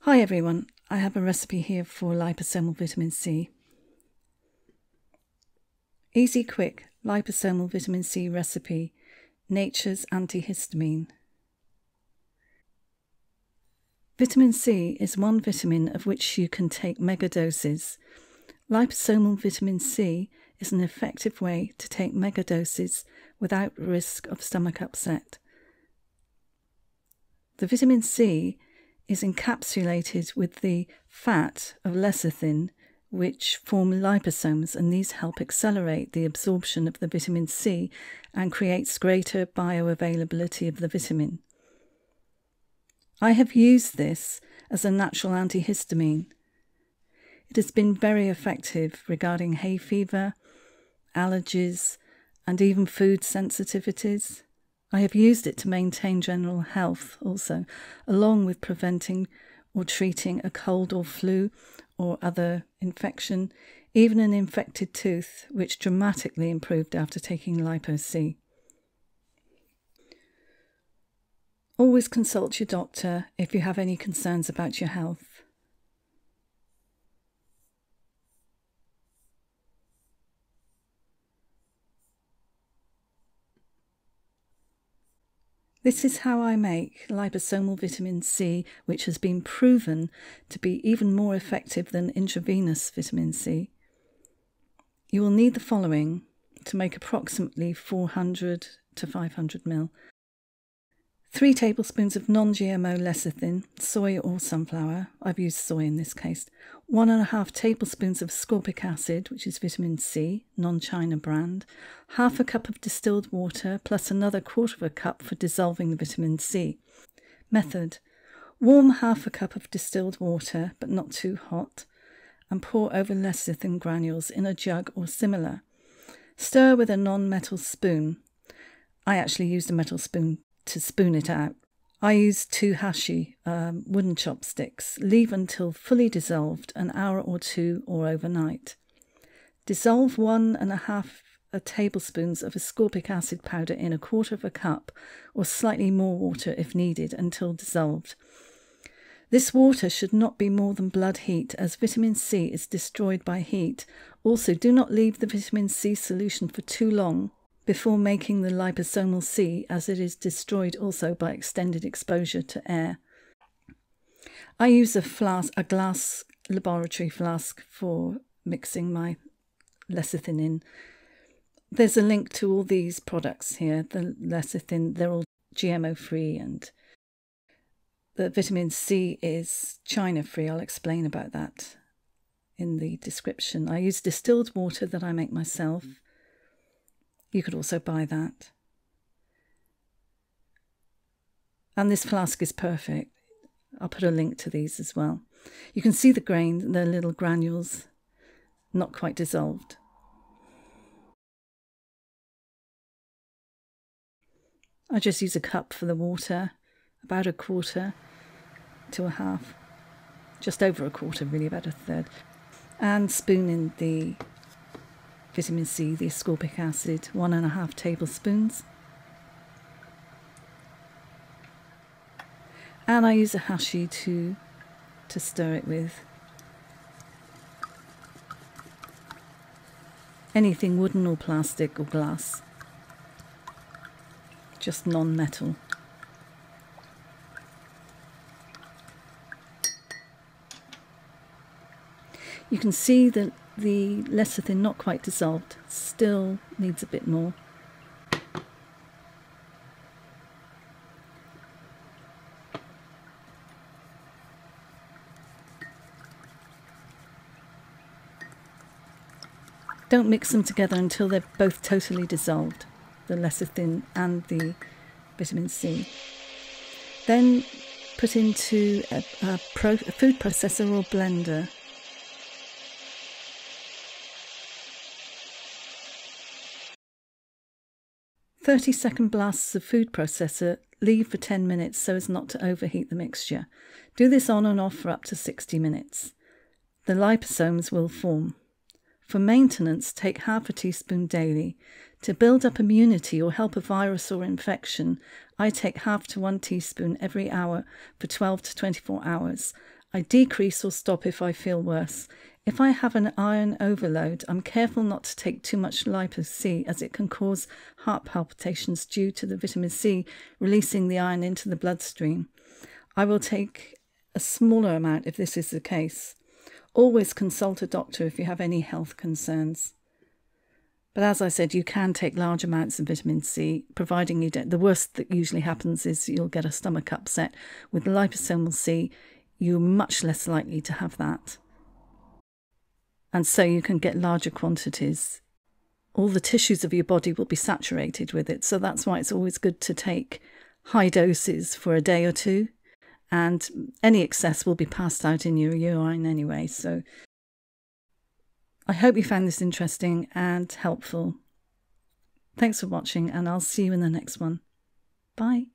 Hi everyone, I have a recipe here for liposomal vitamin C. Easy, quick liposomal vitamin C recipe, nature's antihistamine. Vitamin C is one vitamin of which you can take megadoses. Liposomal vitamin C is an effective way to take megadoses without risk of stomach upset. The vitamin C is encapsulated with the fat of lecithin, which form liposomes, and these help accelerate the absorption of the vitamin C and creates greater bioavailability of the vitamin. I have used this as a natural antihistamine. It has been very effective regarding hay fever, allergies, and even food sensitivities. I have used it to maintain general health also, along with preventing or treating a cold or flu or other infection, even an infected tooth, which dramatically improved after taking Lipo-C. Always consult your doctor if you have any concerns about your health. This is how I make liposomal vitamin C, which has been proven to be even more effective than intravenous vitamin C. You will need the following to make approximately 400 to 500 ml. 3 tablespoons of non-GMO lecithin, soy or sunflower, I've used soy in this case. 1.5 tablespoons of ascorbic acid, which is vitamin C, non-China brand. Half a cup of distilled water, plus another 1/4 cup for dissolving the vitamin C. Method: warm half a cup of distilled water, but not too hot, and pour over lecithin granules in a jug or similar. Stir with a non-metal spoon. I actually used a metal spoon to spoon it out. I used 2 hashi wooden chopsticks. Leave until fully dissolved, an hour or 2 or overnight. Dissolve 1.5 tablespoons of ascorbic acid powder in a 1/4 cup or slightly more water if needed until dissolved. This water should not be more than blood heat, as vitamin C is destroyed by heat. Also, do not leave the vitamin C solution for too long before making the liposomal C, as it is destroyed also by extended exposure to air. I use a glass laboratory flask for mixing my lecithin in. There's a link to all these products here. The lecithin, they're all GMO free, and the vitamin C is China free. I'll explain about that in the description. I use distilled water that I make myself. You could also buy that. And this flask is perfect. I'll put a link to these as well. You can see the grain, the little granules, not quite dissolved. I just use a cup for the water, about 1/4 to 1/2, just over 1/4, really, about 1/3, and spoon in the vitamin C, the ascorbic acid, 1.5 tablespoons. And I use a hashi to stir it with. Anything wooden or plastic or glass, just non-metal. You can see that the lecithin not quite dissolved, still needs a bit more. Don't mix them together until they're both totally dissolved, the lecithin and the vitamin C. Then put into a food processor or blender. "30-second blasts of food processor, leave for 10 minutes so as not to overheat the mixture. Do this on and off for up to 60 minutes. The liposomes will form. For maintenance, take half a teaspoon daily. To build up immunity or help a virus or infection, I take half to 1 teaspoon every hour for 12 to 24 hours. I decrease or stop if I feel worse. If I have an iron overload, I'm careful not to take too much Lipo-C, as it can cause heart palpitations due to the vitamin C releasing the iron into the bloodstream. I will take a smaller amount if this is the case. Always consult a doctor if you have any health concerns. But as I said, you can take large amounts of vitamin C, providing you don't. The worst that usually happens is you'll get a stomach upset. With liposomal C, you're much less likely to have that. And so you can get larger quantities. All the tissues of your body will be saturated with it. So that's why it's always good to take high doses for a day or two. And any excess will be passed out in your urine anyway. So I hope you found this interesting and helpful. Thanks for watching, and I'll see you in the next one. Bye.